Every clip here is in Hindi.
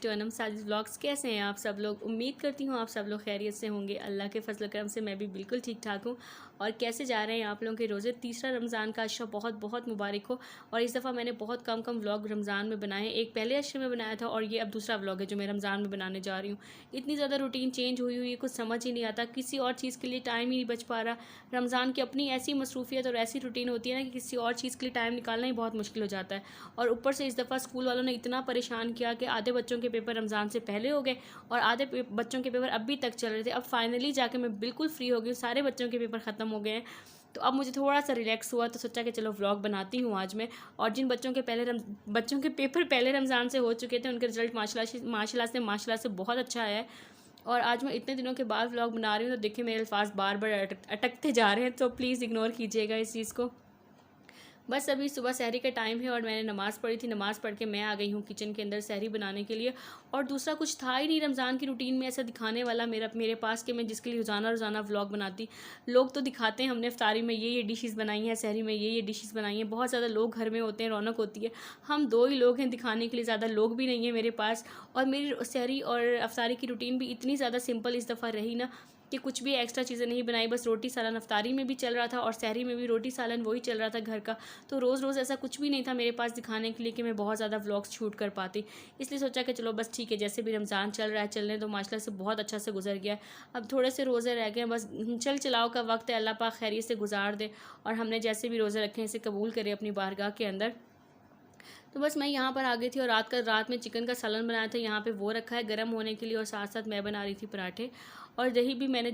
To Anam Sajid vlogs. कैसे हैं आप सब लोग? उम्मीद करती हूँ आप सब लोग खैरियत से होंगे। अल्लाह के फजल करम से मैं भी बिल्कुल ठीक ठाक हूँ। और कैसे जा रहे हैं आप लोगों के रोज़े? तीसरा रमज़ान का अशरा बहुत बहुत मुबारक हो। और इस दफ़ा मैंने बहुत कम व्लॉग रमज़ान में बनाए हैं। एक पहले अशरे में बनाया था और ये अब दूसरा व्लॉग है जो मैं रमज़ान में बनाने जा रही हूँ। इतनी ज़्यादा रूटीन चेंज हुई हुई है, कुछ समझ ही नहीं आता, किसी और चीज़ के लिए टाइम ही नहीं बच पा रहा। रमज़ान की अपनी ऐसी मसरूफियत और ऐसी रूटीन होती है ना कि किसी और चीज़ के लिए टाइम निकालना ही बहुत मुश्किल हो जाता है। और ऊपर से इस दफ़ा स्कूल वालों ने इतना परेशान किया कि आधे बच्चों के पेपर रमज़ान से पहले हो गए और आधे बच्चों के पेपर अभी तक चल रहे थे। अब फाइनली जाके मैं बिल्कुल फ्री हो गई हूँ, सारे बच्चों के पेपर ख़त्म हो गए हैं। तो अब मुझे थोड़ा सा रिलैक्स हुआ तो सोचा कि चलो व्लॉग बनाती हूँ आज मैं। और जिन बच्चों के बच्चों के पेपर पहले रमज़ान से हो चुके थे उनके रिजल्ट माशाल्लाह से बहुत अच्छा आया है। और आज मैं इतने दिनों के बाद व्लॉग बना रही हूँ तो देखिए मेरे अल्फाज बार बार अटकते जा रहे हैं, तो प्लीज़ इग्नोर कीजिएगा इस चीज़ को। बस अभी सुबह सहरी का टाइम है और मैंने नमाज़ पढ़ी थी। नमाज़ पढ़ के मैं आ गई हूँ किचन के अंदर सहरी बनाने के लिए। और दूसरा कुछ था ही नहीं रमज़ान की रूटीन में ऐसा दिखाने वाला मेरे पास कि मैं जिसके लिए रोज़ाना रोज़ाना व्लॉग बनाती। लोग तो दिखाते हैं हमने इफ्तारी में ये डिशेज़ बनाई हैं, सहरी में ये डिशेज़ बनाई हैं, बहुत ज़्यादा लोग घर में होते हैं, रौनक होती है। हम दो ही लोग हैं दिखाने के लिए, ज़्यादा लोग भी नहीं हैं मेरे पास। और मेरी सहरी और इफ्तारी की रूटीन भी इतनी ज़्यादा सिंपल इस दफ़ा रही ना कि कुछ भी एक्स्ट्रा चीज़ें नहीं बनाई, बस रोटी सालन इफ्तारी में भी चल रहा था और सहरी में भी रोटी सालन वही चल रहा था घर का। तो रोज़ रोज़ ऐसा कुछ भी नहीं था मेरे पास दिखाने के लिए कि मैं बहुत ज़्यादा व्लॉग्स शूट कर पाती। इसलिए सोचा कि चलो बस ठीक है, जैसे भी रमज़ान चल रहा है चलने दो, माशाल्लाह से बहुत अच्छा से गुजर गया है। अब थोड़े से रोज़े रह गए हैं, बस चल चलाओ का वक्त है, अल्लाह पाक खैरियत से गुजार दे और हमने जैसे भी रोज़े रखे हैं इसे कबूल करे अपनी बारगाह के अंदर। तो बस मैं यहाँ पर आ गई थी और रात में चिकन का सालन बनाया था, यहाँ पे वो रखा है गर्म होने के लिए और साथ साथ मैं बना रही थी पराठे। और दही भी मैंने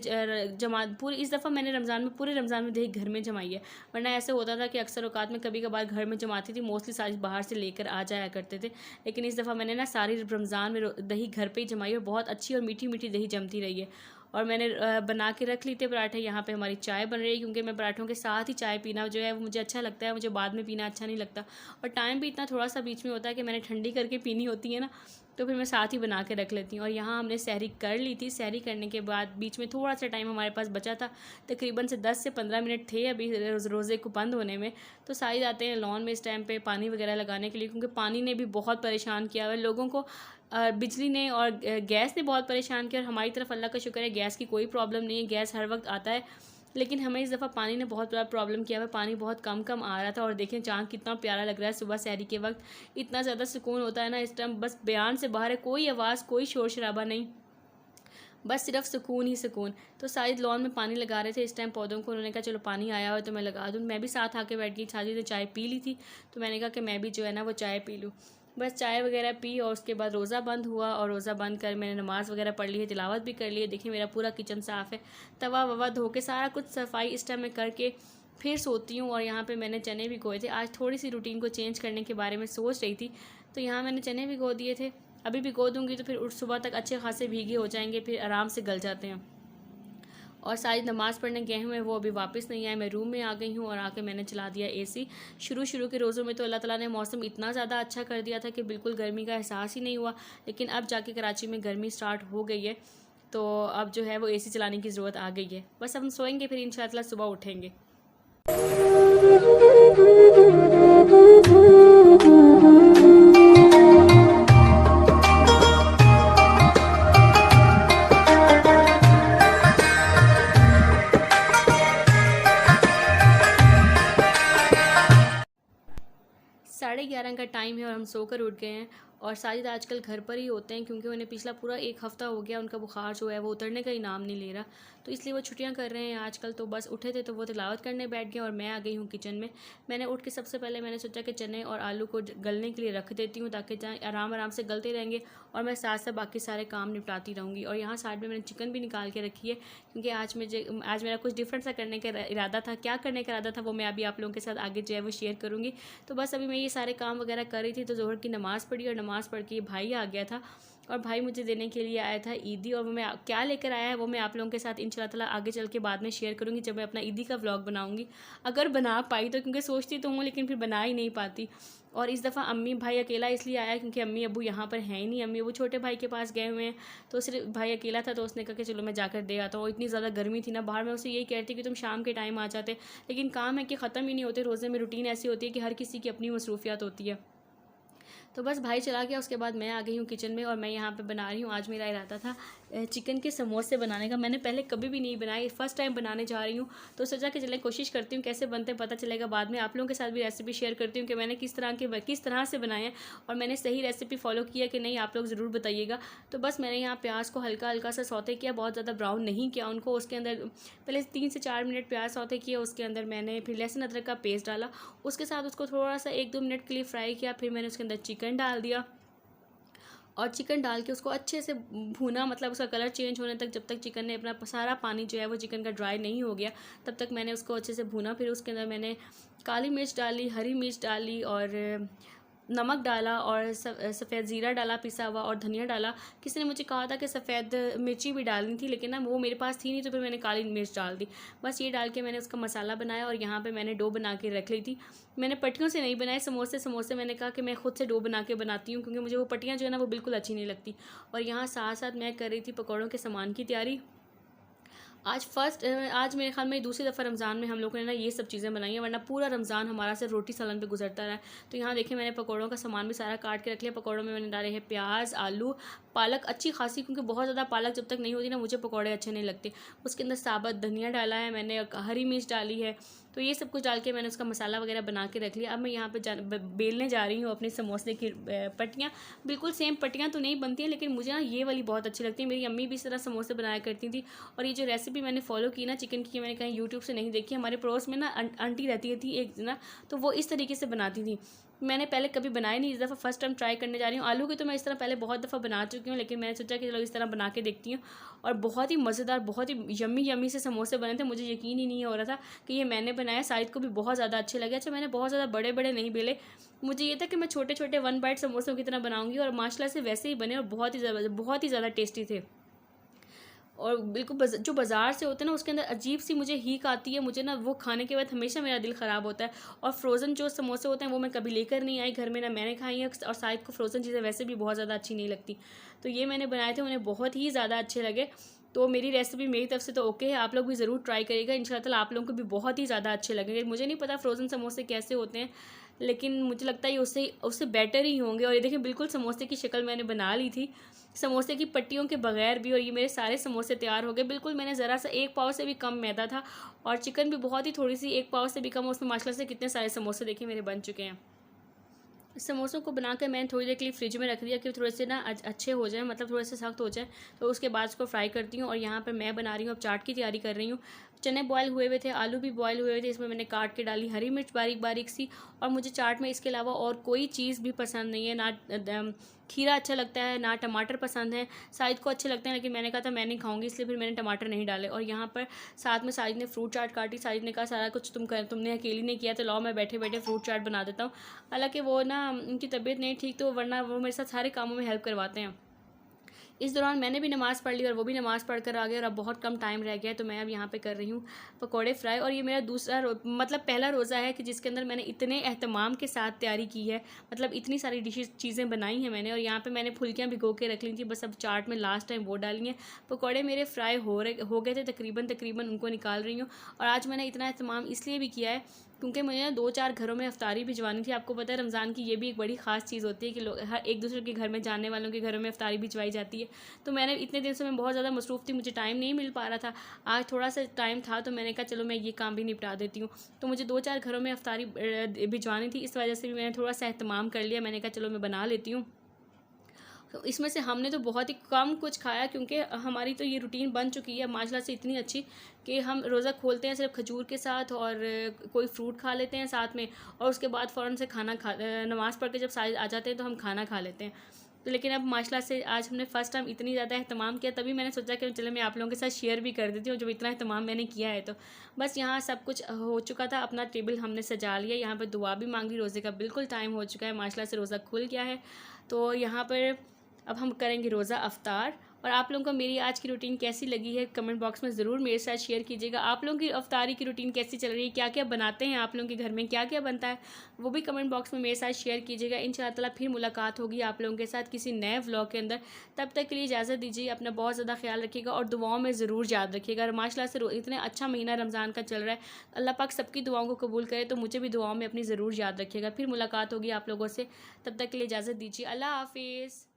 जमा पूरी इस दफ़ा मैंने पूरे रमज़ान में दही घर में जमाई है। वरना ऐसे होता था कि अक्सर औकात में कभी कभार घर में जमाती थी, मोस्टली सारी बाहर से लेकर आ जाया करते थे। लेकिन इस दफ़ा मैंने ना सारी रमज़ान में दही घर पर ही जमाई और बहुत अच्छी और मीठी मीठी दही जमती रही है। और मैंने बना के रख ली थे पराठे। यहाँ पे हमारी चाय बन रही है क्योंकि मैं पराठों के साथ ही चाय पीना जो है वो मुझे अच्छा लगता है, मुझे बाद में पीना अच्छा नहीं लगता। और टाइम भी इतना थोड़ा सा बीच में होता है कि मैंने ठंडी करके पीनी होती है ना, तो फिर मैं साथ ही बना के रख लेती हूँ। और यहाँ हमने सहरी कर ली थी। सहरी करने के बाद बीच में थोड़ा सा टाइम हमारे पास बचा था, तकरीबन से 10 से 15 मिनट थे अभी रोज़े को बंद होने में। तो साहिद आते हैं लॉन में इस टाइम पे पानी वगैरह लगाने के लिए, क्योंकि पानी ने भी बहुत परेशान किया हुआ है लोगों को। बिजली ने और गैस ने बहुत परेशान किया। और हमारी तरफ अल्लाह का शुक्र है गैस की कोई प्रॉब्लम नहीं है, गैस हर वक्त आता है। लेकिन हमें इस दफ़ा पानी ने बहुत बड़ा प्रॉब्लम किया हुआ है, पानी बहुत कम आ रहा था। और देखें चाँद कितना प्यारा लग रहा है सुबह सहरी के वक्त, इतना ज़्यादा सुकून होता है ना इस टाइम, बस बयान से बाहर है, कोई आवाज़ कोई शोर शराबा नहीं, बस सिर्फ सुकून ही सुकून। तो शायद लॉन में पानी लगा रहे थे इस टाइम पौधों को, उन्होंने कहा चलो पानी आया हो तो मैं लगा दूँ। मैं भी साथ आके बैठ गई, साजिद ने चाय पी ली थी तो मैंने कहा कि मैं भी जो है ना वो चाय पी लूँ। बस चाय वगैरह पी और उसके बाद रोज़ा बंद हुआ और रोज़ा बंद कर मैंने नमाज़ वगैरह पढ़ ली है, तिलावत भी कर ली है। देखिए मेरा पूरा किचन साफ़ है, तवा ववा धो के सारा कुछ सफाई इस टाइम में करके फिर सोती हूँ। और यहाँ पे मैंने चने भिगोए थे, आज थोड़ी सी रूटीन को चेंज करने के बारे में सोच रही थी, तो यहाँ मैंने चने भिगो दिए थे। अभी भिगो दूँगी तो फिर सुबह तक अच्छे खासे भीगे हो जाएंगे, फिर आराम से गल जाते हैं। और सारी नमाज़ पढ़ने गए हुए हैं वो अभी वापस नहीं आए। मैं रूम में आ गई हूँ और आके मैंने चला दिया एसी। शुरू के रोज़ों में तो अल्लाह ताला ने मौसम इतना ज़्यादा अच्छा कर दिया था कि बिल्कुल गर्मी का एहसास ही नहीं हुआ। लेकिन अब जाके कराची में गर्मी स्टार्ट हो गई है, तो अब जो है वो एसी चलाने की ज़रूरत आ गई है। बस अब हम सोएंगे, फिर इंशाअल्लाह सुबह उठेंगे। साढ़े 11 का टाइम है और हम सोकर उठ गए हैं। और साजिद आजकल घर पर ही होते हैं क्योंकि उन्हें पिछला पूरा एक हफ़्ता हो गया उनका बुखार जो है वो उतरने का ही नाम नहीं ले रहा, तो इसलिए वो छुट्टियां कर रहे हैं आजकल। तो बस उठे थे तो वो तिलावत करने बैठ गए और मैं आ गई हूँ किचन में। मैंने उठ के सबसे पहले मैंने सोचा कि चने और आलू को गलने के लिए रख देती हूँ ताकि आराम से गलते रहेंगे और मैं साथ साथ बाकी सारे काम निपटाती रहूँगी। और यहाँ साइड में मैंने चिकन भी निकाल के रखी है क्योंकि आज मेरा कुछ डिफरेंट सा करने का इरादा था। क्या करने का इरादा था वो मैं अभी आप लोगों के साथ आगे जो है वो शेयर करूँगी। तो बस अभी मैं ये सारे काम वगैरह कर रही थी तो ज़ोहर की नमाज़ पढ़ी और नमाज़ पढ़ के भाई आ गया था और भाई मुझे देने के लिए आया था ईदी। और मैं क्या लेकर आया है वो मैं आप लोगों के साथ इंशाल्लाह ताला आगे चल के बाद में शेयर करूँगी जब मैं अपना ईदी का व्लॉग बनाऊँगी, अगर बना पाई तो, क्योंकि सोचती तो हूँ लेकिन फिर बना ही नहीं पाती। और इस दफ़ा अम्मी भाई अकेला इसलिए आया क्योंकि अम्मी अबू यहाँ पर हैं ही नहीं, अम्मी अबू छोटे भाई के पास गए हुए हैं, तो सिर्फ भाई अकेला था। तो उसने कहा कि चलो मैं जाकर दे आता हूँ। इतनी ज़्यादा गर्मी थी ना बाहर, मैं उसे यही कहती कि तुम शाम के टाइम आ जाते, लेकिन काम है कि ख़त्म ही नहीं होते। रोज़े में रूटीन ऐसी होती है कि हर किसी की अपनी मसरूफियात होती है। तो बस भाई चला गया, उसके बाद मैं आ गई हूँ किचन में और मैं यहाँ पे बना रही हूँ। आज मेरा इरादा था चिकन के समोसे बनाने का। मैंने पहले कभी भी नहीं बनाए, फर्स्ट टाइम बनाने जा रही हूँ, तो सोचा कि चले कोशिश करती हूँ कैसे बनते हैं, पता चलेगा बाद में। आप लोगों के साथ भी रेसिपी शेयर करती हूँ कि मैंने किस तरह से बनाए हैं और मैंने सही रेसिपी फॉलो किया कि नहीं, आप लोग ज़रूर बताइएगा। तो बस मैंने यहाँ प्याज को हल्का हल्का सा सौते किया, बहुत ज़्यादा ब्राउन नहीं किया उनको। उसके अंदर पहले 3 से 4 मिनट प्याज सौते किया, उसके अंदर मैंने फिर लहसुन अदरक का पेस्ट डाला, उसके साथ उसको थोड़ा सा 1-2 मिनट के लिए फ्राई किया। फिर मैंने उसके अंदर चिकन डाल दिया और चिकन डाल के उसको अच्छे से भूना, मतलब उसका कलर चेंज होने तक, जब तक चिकन ने अपना सारा पानी जो है वो चिकन का ड्राई नहीं हो गया, तब तक मैंने उसको अच्छे से भूना। फिर उसके अंदर मैंने काली मिर्च डाली, हरी मिर्च डाली और नमक डाला और सफ़ेद ज़ीरा डाला पिसा हुआ और धनिया डाला। किसी ने मुझे कहा था कि सफ़ेद मिर्ची भी डालनी थी, लेकिन ना वो मेरे पास थी नहीं, तो फिर मैंने काली मिर्च डाल दी। बस ये डाल के मैंने उसका मसाला बनाया और यहाँ पे मैंने डो बना के रख ली थी। मैंने पट्टियों से नहीं बनाए समोसे मैंने कहा कि मैं खुद से डो बना के बनाती हूँ, क्योंकि मुझे वो पट्टियाँ जो है ना वो बिल्कुल अच्छी नहीं लगती। और यहाँ साथ साथ मैं कर रही थी पकौड़ों के सामान की तैयारी। आज मेरे ख्याल में दूसरी दफ़ा रमज़ान में हम लोगों ने ना ये सब चीज़ें बनाई हैं, वरना पूरा रमज़ान हमारा सिर्फ रोटी सालन पे गुजरता रहा है। तो यहाँ देखिए मैंने पकौड़ों का सामान भी सारा काट के रख लिया। पकौड़ों में मैंने डाले हैं प्याज, आलू, पालक अच्छी खासी, क्योंकि बहुत ज़्यादा पालक जब तक नहीं होती ना मुझे पकौड़े अच्छे नहीं लगते। उसके अंदर साबुत धनिया डाला है मैंने, हरी मिर्च डाली है। तो ये सब कुछ डाल के मैंने उसका मसाला वगैरह बना के रख लिया। अब मैं यहाँ पे बेलने जा रही हूँ अपने समोसे की पट्टियाँ। बिल्कुल सेम पट्टियाँ तो नहीं बनती हैं, लेकिन मुझे ना ये वाली बहुत अच्छी लगती है। मेरी अम्मी भी इस तरह समोसे बनाया करती थी। और ये जो रेसिपी मैंने फॉलो की ना चिकन की, मैंने कहीं यूट्यूब से नहीं देखी। हमारे पड़ोस में ना आंटी रहती थी एक ना, तो वो इस तरीके से बनाती थी। मैंने पहले कभी बनाया नहीं, इस दफ़ा फर्स्ट टाइम ट्राई करने जा रही हूँ। आलू की तो मैं इस तरह पहले बहुत दफ़ा बना चुकी हूँ, लेकिन मैंने सोचा कि चलो इस तरह बना के देखती हूँ। और बहुत ही मज़ेदार, बहुत ही यम्मी से समोसे बने थे। मुझे यकीन ही नहीं हो रहा था कि ये मैंने बनाया। साइद को भी बहुत ज़्यादा अच्छे लगे। अच्छा, मैंने बहुत ज़्यादा बड़े बड़े नहीं बेले, मुझे ये था कि मैं छोटे छोटे 1 बाइट समोसों की तरह बनाऊँगी, और माशाल्लाह से वैसे ही बने और बहुत ही ज़्यादा टेस्टी थे। और बिल्कुल जो बाज़ार से होते हैं ना उसके अंदर अजीब सी मुझे हीक आती है, मुझे ना वो खाने के बाद हमेशा मेरा दिल ख़राब होता है। और फ्रोज़न जो समोसे होते हैं वो मैं कभी लेकर नहीं आई घर में, ना मैंने खाई है। और साइद को फ्रोज़न चीज़ें वैसे भी बहुत ज़्यादा अच्छी नहीं लगती। तो ये मैंने बनाए थे, उन्हें बहुत ही ज़्यादा अच्छे लगे। तो मेरी रेसिपी मेरी तरफ से तो ओके है, आप लोग भी ज़रूर ट्राई करिएगा। इंशाल्लाह ताला आप लोगों को भी बहुत ही ज़्यादा अच्छे लगेंगे। मुझे नहीं पता फ्रोज़न समोसे कैसे होते हैं, लेकिन मुझे लगता है ये उससे बेटर ही होंगे। और ये देखिए बिल्कुल समोसे की शक्ल मैंने बना ली थी, समोसे की पट्टियों के बगैर भी। और ये मेरे सारे समोसे तैयार हो गए। बिल्कुल मैंने ज़रा सा 1 पाव से भी कम मैदा था, और चिकन भी बहुत ही थोड़ी सी 1 पाव से भी कम। उसमें माशाल्लाह से कितने सारे समोसे देखिए मेरे बन चुके हैं। समोसों को बनाकर मैंने थोड़ी देर के लिए फ्रिज में रख दिया कि थोड़े से ना अच्छे हो जाए, मतलब थोड़े से सख्त हो जाए। तो उसके बाद उसको फ्राई करती हूँ। और यहाँ पर मैं बना रही हूँ, अब चाट की तैयारी कर रही हूँ। चने बॉयल हुए हुए थे, आलू भी बॉयल हुए हुए थे, इसमें मैंने काट के डाली हरी मिर्च बारीक बारीक सी। और मुझे चाट में इसके अलावा और कोई चीज़ भी पसंद नहीं है, ना खीरा अच्छा लगता है, ना टमाटर पसंद है। साइद को अच्छे लगते हैं, लेकिन मैंने कहा था मैं नहीं खाऊंगी, इसलिए फिर मैंने टमाटर नहीं डाले। और यहाँ पर साथ में साइद ने फ्रूट चाट काटी। साइद ने कहा सारा कुछ तुमने अकेली ने किया, तो लाओ मैं बैठे बैठे फ्रूट चाट बना देता हूँ। हालांकि वो ना उनकी तबीयत नहीं ठीक, तो वरना वो मेरे साथ सारे कामों में हेल्प करवाते हैं। इस दौरान मैंने भी नमाज़ पढ़ ली और वो भी नमाज़ पढ़ कर आ गए, और अब बहुत कम टाइम रह गया है। तो मैं अब यहाँ पे कर रही हूँ पकोड़े फ्राई। और ये मेरा दूसरा मतलब पहला रोज़ा है कि जिसके अंदर मैंने इतने एहतमाम के साथ तैयारी की है, मतलब इतनी सारी चीज़ें बनाई हैं मैंने। और यहाँ पे मैंने फुल्कियाँ भिगो के रख ली थी, बस अब चाट में लास्ट टाइम वो डाली हैं। पकौड़े मेरे फ्राई हो गए थे तकरीबन, उनको निकाल रही हूँ। और आज मैंने इतना एहतमाम इसलिए भी किया है क्योंकि मुझे ना 2-4 घरों में अफ्तारी भिजवानी थी। आपको पता है रमज़ान की ये भी एक बड़ी ख़ास चीज़ होती है कि लोग हर एक दूसरे के घर में जाने वालों के घरों में अफ्तारी भिजवाई जाती है। तो मैंने इतने दिन से मैं बहुत ज़्यादा मसरूफ़ थी, मुझे टाइम नहीं मिल पा रहा था। आज थोड़ा सा टाइम था, तो मैंने कहा चलो मैं ये काम भी निपटा देती हूँ। तो मुझे 2-4 घरों में अफ्तारी भिजवानी थी, इस वजह से भी मैंने थोड़ा सा एहतमाम कर लिया। मैंने कहा चलो मैं बना लेती हूँ। तो इसमें से हमने तो बहुत ही कम कुछ खाया, क्योंकि हमारी तो ये रूटीन बन चुकी है माशाल्लाह से इतनी अच्छी कि हम रोज़ा खोलते हैं सिर्फ खजूर के साथ, और कोई फ्रूट खा लेते हैं साथ में, और उसके बाद फ़ौरन से नमाज़ पढ़ के जब साइड आ जाते हैं तो हम खाना खा लेते हैं। तो लेकिन अब माशाल्लाह से आज हमने फ़र्स्ट टाइम इतनी ज़्यादा एहतमाम किया, तभी मैंने सोचा कि चलो मैं आप लोगों के साथ शेयर भी कर देती हूँ जब इतना एहतमाम मैंने किया है। तो बस यहाँ सब कुछ हो चुका था, अपना टेबल हमने सजा लिया। यहाँ पर दुआ भी मांग ली, रोज़े का बिल्कुल टाइम हो चुका है, माशाल्लाह से रोज़ा खुल गया है। तो यहाँ पर अब हम करेंगे रोज़ा अफ्तार। और आप लोगों को मेरी आज की रूटीन कैसी लगी है कमेंट बॉक्स में ज़रूर मेरे साथ शेयर कीजिएगा। आप लोगों की अफ्तारी की रूटीन कैसी चल रही है, क्या क्या बनाते हैं आप लोगों के घर में, क्या क्या बनता है, वो भी कमेंट बॉक्स में मेरे साथ शेयर कीजिएगा। इंशाअल्लाह ताला फिर मुलाकात होगी आप लोगों के साथ किसी नए व्लॉग के अंदर। तब तक के लिए इजाज़त दीजिए, अपना बहुत ज़्यादा ख्याल रखिएगा और दुआओं में ज़रूर याद रखिएगा। और माशाल्लाह से इतना अच्छा महीना रमज़ान का चल रहा है, अल्लाह पाक सबकी दुआओं को कबूल करे, तो मुझे भी दुआओं में अपनी ज़रूर याद रखिएगा। फिर मुलाकात होगी आप लोगों से, तब तक के लिए इजाज़त दीजिए। अल्लाह हाफिज़।